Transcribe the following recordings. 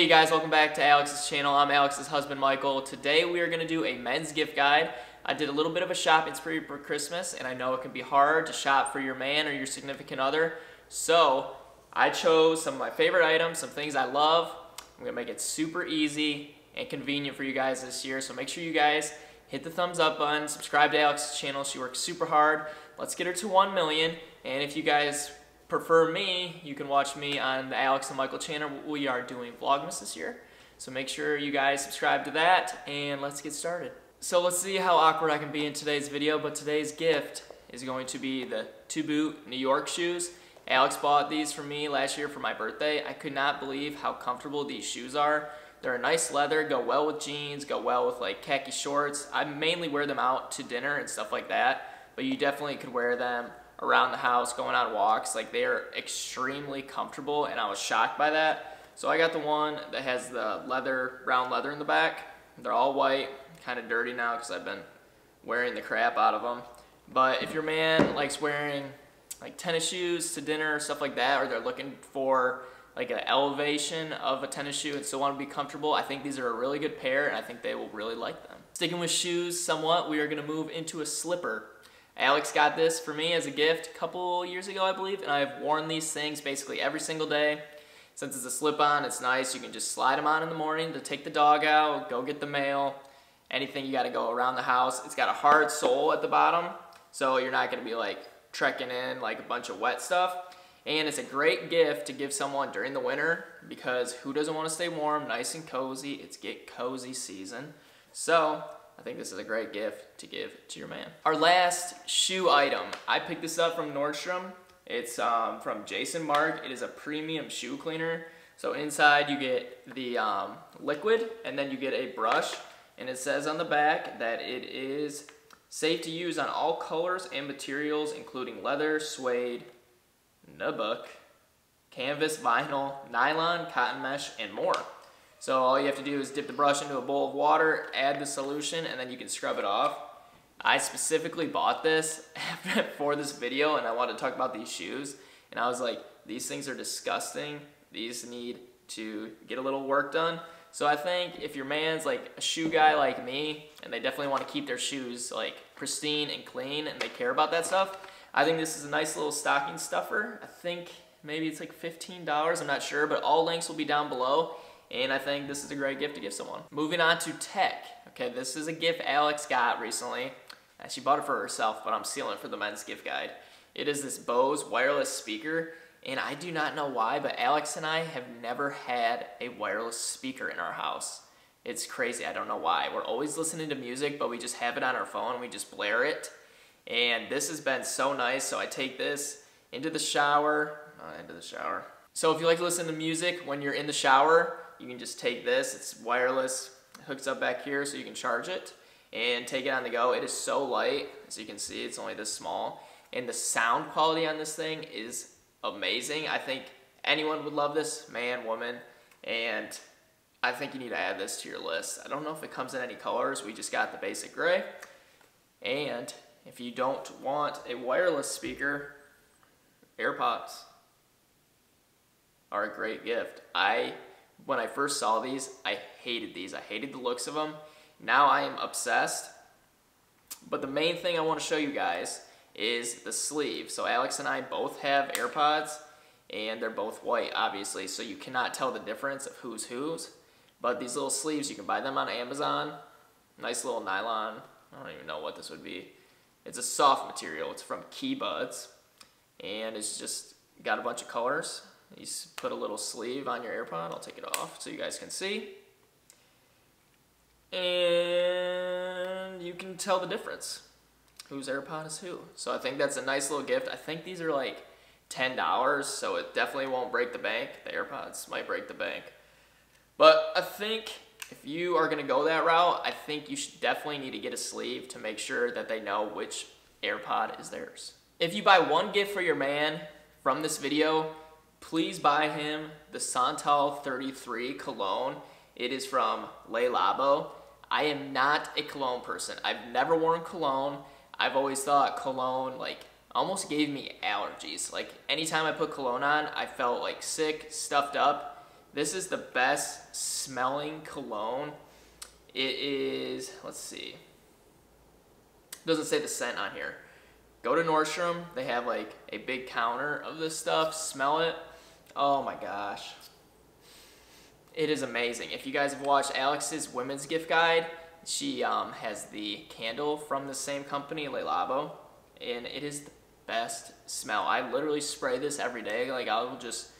Hey guys, welcome back to Alex's channel. I'm Alex's husband, Michael. Today we are going to do a men's gift guide. I did a little bit of a shopping spree for Christmas, and I know it can be hard to shop for your man or your significant other. So I chose some of my favorite items, some things I love. I'm going to make it super easy and convenient for you guys this year. So make sure you guys hit the thumbs up button, subscribe to Alex's channel. She works super hard. Let's get her to 1 million. And if you guys prefer me, you can watch me on the Alex and Michael channel. We are doing Vlogmas this year, so make sure you guys subscribe to that, and let's get started. So let's see how awkward I can be in today's video, but today's gift is going to be the 2-boot New York shoes. Alex bought these for me last year for my birthday. I could not believe how comfortable these shoes are. They're a nice leather, go well with jeans, go well with like khaki shorts. I mainly wear them out to dinner and stuff like that, but you definitely could wear them around the house, going on walks. Like, they are extremely comfortable, and I was shocked by that. So I got the one that has the leather, brown leather in the back. They're all white, kind of dirty now because I've been wearing the crap out of them. But if your man likes wearing like tennis shoes to dinner or stuff like that, or they're looking for like an elevation of a tennis shoe and still want to be comfortable, I think these are a really good pair, and I think they will really like them. Sticking with shoes somewhat, we are going to move into a slipper. Alex got this for me as a gift a couple years ago, I believe, and I've worn these things basically every single day. Since it's a slip-on, it's nice. You can just slide them on in the morning to take the dog out, go get the mail, anything you got to go around the house. It's got a hard sole at the bottom, so you're not going to be like trekking in like a bunch of wet stuff. And it's a great gift to give someone during the winter, because who doesn't want to stay warm, nice and cozy? It's get cozy season. So I think this is a great gift to give to your man. Our last shoe item, I picked this up from Nordstrom. It's from Jason Mark. It is a premium shoe cleaner. So inside you get the liquid, and then you get a brush. And it says on the back that it is safe to use on all colors and materials, including leather, suede, nubuck, canvas, vinyl, nylon, cotton mesh, and more. So all you have to do is dip the brush into a bowl of water, add the solution, and then you can scrub it off. I specifically bought this for this video, and I wanted to talk about these shoes. And I was like, these things are disgusting. These need to get a little work done. So I think if your man's like a shoe guy like me, and they definitely want to keep their shoes like pristine and clean, and they care about that stuff, I think this is a nice little stocking stuffer. I think maybe it's like $15, I'm not sure, but all links will be down below. And I think this is a great gift to give someone. Moving on to tech. Okay, this is a gift Alex got recently. She bought it for herself, but I'm stealing it for the men's gift guide. It is this Bose wireless speaker, and I do not know why, but Alex and I have never had a wireless speaker in our house. It's crazy, I don't know why. We're always listening to music, but we just have it on our phone and we just blare it. And this has been so nice, so I take this into the shower. So if you like to listen to music when you're in the shower, you can just take this. It's wireless, it hooks up back here so you can charge it and take it on the go. It is so light, as you can see, it's only this small. And the sound quality on this thing is amazing. I think anyone would love this, man, woman, and I think you need to add this to your list. I don't know if it comes in any colors. We just got the basic gray. And if you don't want a wireless speaker, AirPods are a great gift. When I first saw these, I hated these. I hated the looks of them. Now I am obsessed. But the main thing I want to show you guys is the sleeve. So Alex and I both have AirPods, and they're both white, obviously, so you cannot tell the difference of who's whose. But these little sleeves, you can buy them on Amazon. Nice little nylon. I don't even know what this would be. It's a soft material. It's from Key Buds, and it's just got a bunch of colors. You put a little sleeve on your AirPod. I'll take it off so you guys can see. And you can tell the difference. Whose AirPod is who. So I think that's a nice little gift. I think these are like $10, so it definitely won't break the bank. The AirPods might break the bank. But I think if you are going to go that route, I think you should definitely need to get a sleeve to make sure that they know which AirPod is theirs. If you buy one gift for your man from this video, please buy him the Santal 33 cologne. It is from Le Labo. I am not a cologne person. I've never worn cologne. I've always thought cologne like almost gave me allergies. Like anytime I put cologne on, I felt like sick, stuffed up. This is the best smelling cologne. It is, let's see, it doesn't say the scent on here. Go to Nordstrom, they have like a big counter of this stuff, smell it. Oh my gosh. It is amazing. If you guys have watched Alex's women's gift guide, she has the candle from the same company, Le Labo, and it is the best smell. I literally spray this every day. Like, I will just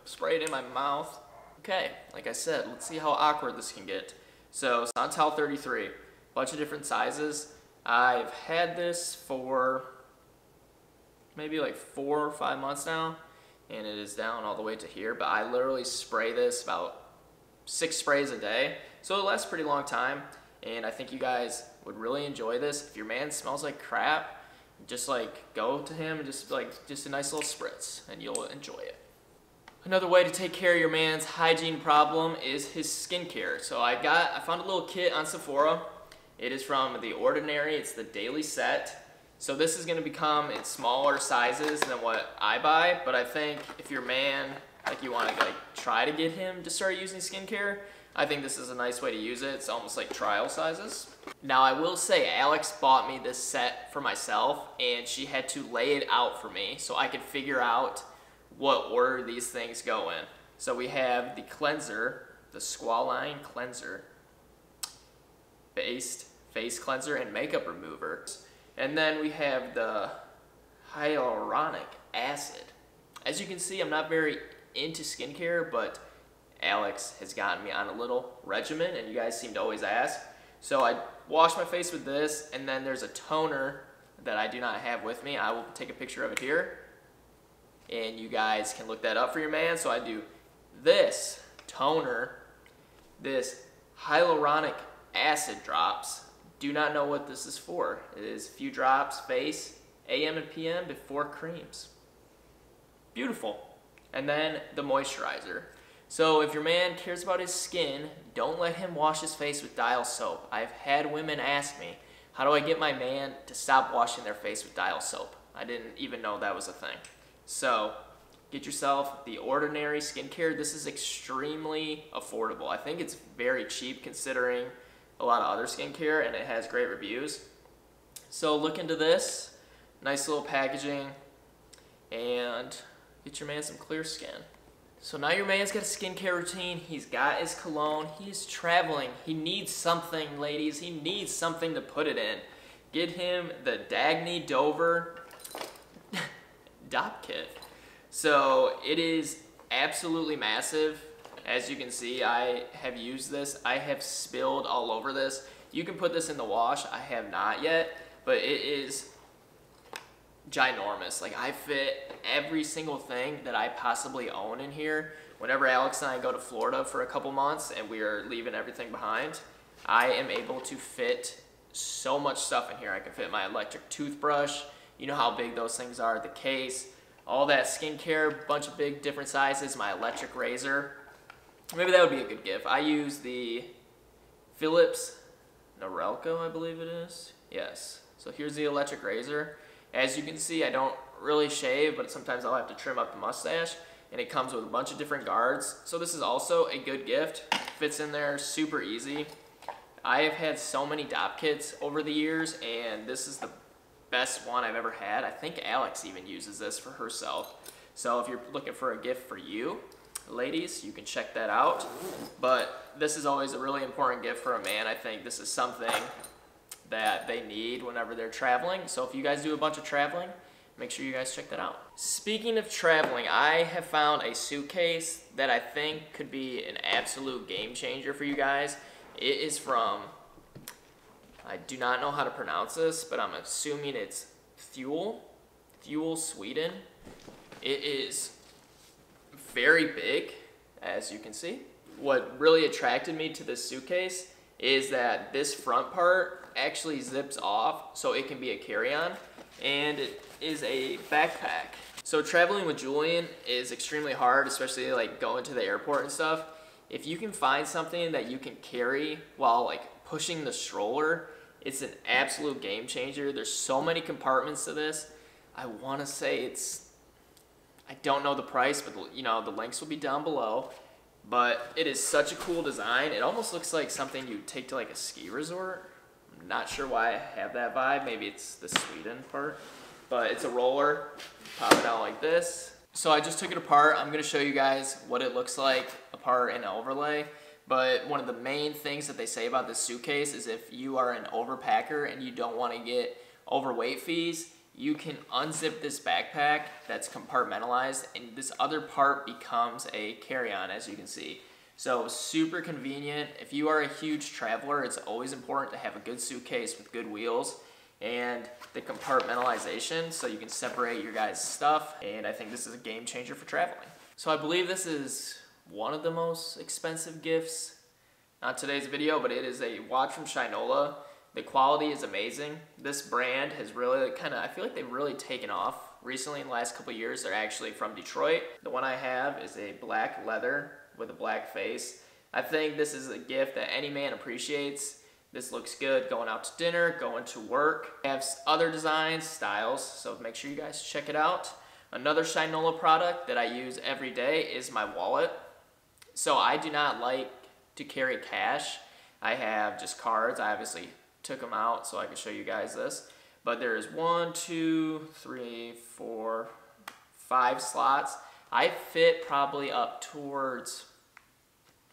spray it in my mouth. Okay, like I said, let's see how awkward this can get. So, Santal 33, bunch of different sizes. I've had this for maybe like 4 or 5 months now, and it is down all the way to here, but I literally spray this about 6 sprays a day, so it lasts a pretty long time, and I think you guys would really enjoy this. If your man smells like crap, just like go to him and just a nice little spritz, and you'll enjoy it. Another way to take care of your man's hygiene problem is his skincare. So I found a little kit on Sephora. It is from The Ordinary. It's the daily set. So this is going to become in smaller sizes than what I buy, but I think if your man, like, you want to like try to get him to start using skincare, I think this is a nice way to use it. It's almost like trial sizes. Now I will say Alex bought me this set for myself, and she had to lay it out for me so I could figure out what order these things go in. So we have the cleanser, the Squalane cleanser, based face cleanser and makeup remover. And then we have the hyaluronic acid. As you can see, I'm not very into skincare, but Alex has gotten me on a little regimen, and you guys seem to always ask. So I wash my face with this, and then there's a toner that I do not have with me. I will take a picture of it here, and you guys can look that up for your man. So I do this toner, this hyaluronic acid drops. Do not know what this is for. It is a few drops, face, AM and PM before creams. Beautiful. And then the moisturizer. So if your man cares about his skin, don't let him wash his face with Dial soap. I've had women ask me, how do I get my man to stop washing their face with Dial soap? I didn't even know that was a thing. So get yourself The Ordinary skincare. This is extremely affordable. I think it's very cheap considering a lot of other skincare, and it has great reviews. So look into this. Nice little packaging, and get your man some clear skin. So now your man's got a skincare routine, he's got his cologne, he's traveling, he needs something, ladies, he needs something to put it in. Get him the Dagny Dover Dopp Kit. So it is absolutely massive. As you can see, I have used this. I have spilled all over this. You can put this in the wash. I have not yet, but it is ginormous. Like, I fit every single thing that I possibly own in here. Whenever Alex and I go to Florida for a couple months and we are leaving everything behind, I am able to fit so much stuff in here. I can fit my electric toothbrush. You know how big those things are, the case, all that skincare, bunch of big different sizes, my electric razor. Maybe that would be a good gift. I use the Philips Norelco, I believe it is. Yes. So here's the electric razor. As you can see, I don't really shave, but sometimes I'll have to trim up the mustache, and it comes with a bunch of different guards. So this is also a good gift. Fits in there super easy. I have had so many Dopp kits over the years, and this is the best one I've ever had. I think Alex even uses this for herself. So if you're looking for a gift for you, ladies, you can check that out. But this is always a really important gift for a man. I think this is something that they need whenever they're traveling. So if you guys do a bunch of traveling, make sure you guys check that out. Speaking of traveling, I have found a suitcase that I think could be an absolute game changer for you guys. It is from, I do not know how to pronounce this, but I'm assuming it's Thule, Sweden. It is very big, as you can see. What really attracted me to this suitcase is that this front part actually zips off so it can be a carry-on, and it is a backpack. So traveling with Julian is extremely hard, especially like going to the airport and stuff. If you can find something that you can carry while like pushing the stroller, it's an absolute game changer. There's so many compartments to this. I want to say it's I don't know the price, but you know, the links will be down below. But it is such a cool design. It almost looks like something you'd take to like a ski resort. I'm not sure why I have that vibe. Maybe it's the Sweden part. But it's a roller. Pop it out like this. So I just took it apart. I'm gonna show you guys what it looks like apart in an overlay. But one of the main things that they say about this suitcase is if you are an overpacker and you don't want to get overweight fees, you can unzip this backpack that's compartmentalized and this other part becomes a carry-on, as you can see. So super convenient. If you are a huge traveler, it's always important to have a good suitcase with good wheels and the compartmentalization so you can separate your guys' stuff. And I think this is a game changer for traveling. So I believe this is one of the most expensive gifts. Not today's video, but it is a watch from Shinola. The quality is amazing. This brand has really I feel like they've really taken off recently in the last couple of years. They're actually from Detroit. The one I have is a black leather with a black face. I think this is a gift that any man appreciates. This looks good going out to dinner, going to work. They have other designs, styles, so make sure you guys check it out. Another Shinola product that I use every day is my wallet. So I do not like to carry cash. I have just cards. I obviously took them out so I can show you guys this. But there's 1, 2, 3, 4, 5 slots. I fit probably up towards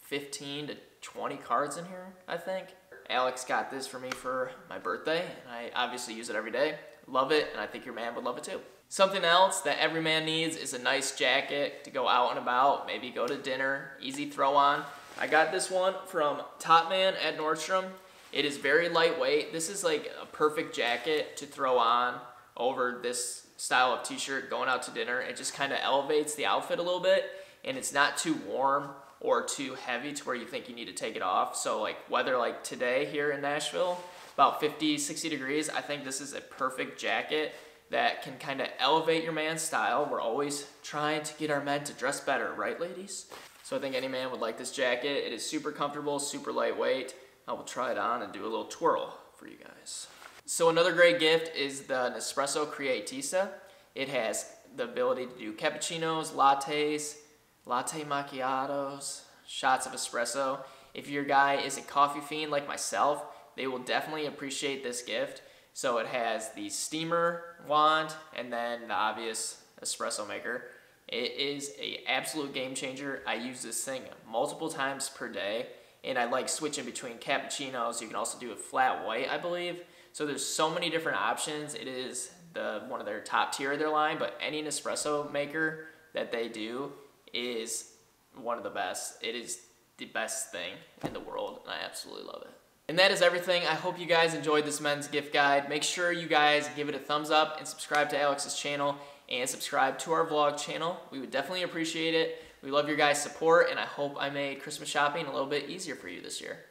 15 to 20 cards in here, I think. Alex got this for me for my birthday, and I obviously use it every day. Love it, and I think your man would love it too. Something else that every man needs is a nice jacket to go out and about, maybe go to dinner, easy throw on. I got this one from Topman at Nordstrom. It is very lightweight. This is like a perfect jacket to throw on over this style of t-shirt going out to dinner. It just kind of elevates the outfit a little bit, and it's not too warm or too heavy to where you think you need to take it off. So like weather like today here in Nashville, about 50, 60 degrees, I think this is a perfect jacket that can kind of elevate your man's style. We're always trying to get our men to dress better, right ladies? So I think any man would like this jacket. It is super comfortable, super lightweight. I will try it on and do a little twirl for you guys. So another great gift is the Nespresso Creatista. It has the ability to do cappuccinos, lattes, latte macchiatos, shots of espresso. If your guy is a coffee fiend like myself, they will definitely appreciate this gift. So it has the steamer wand and then the obvious espresso maker. It is an absolute game changer. I use this thing multiple times per day. And I like switching between cappuccinos. You can also do it flat white, I believe. So there's so many different options. It is one of their top tier of their line, but any Nespresso maker that they do is one of the best. It is the best thing in the world, and I absolutely love it. And that is everything. I hope you guys enjoyed this men's gift guide. Make sure you guys give it a thumbs up and subscribe to Alex's channel and subscribe to our vlog channel. We would definitely appreciate it. We love your guys' support, and I hope I made Christmas shopping a little bit easier for you this year.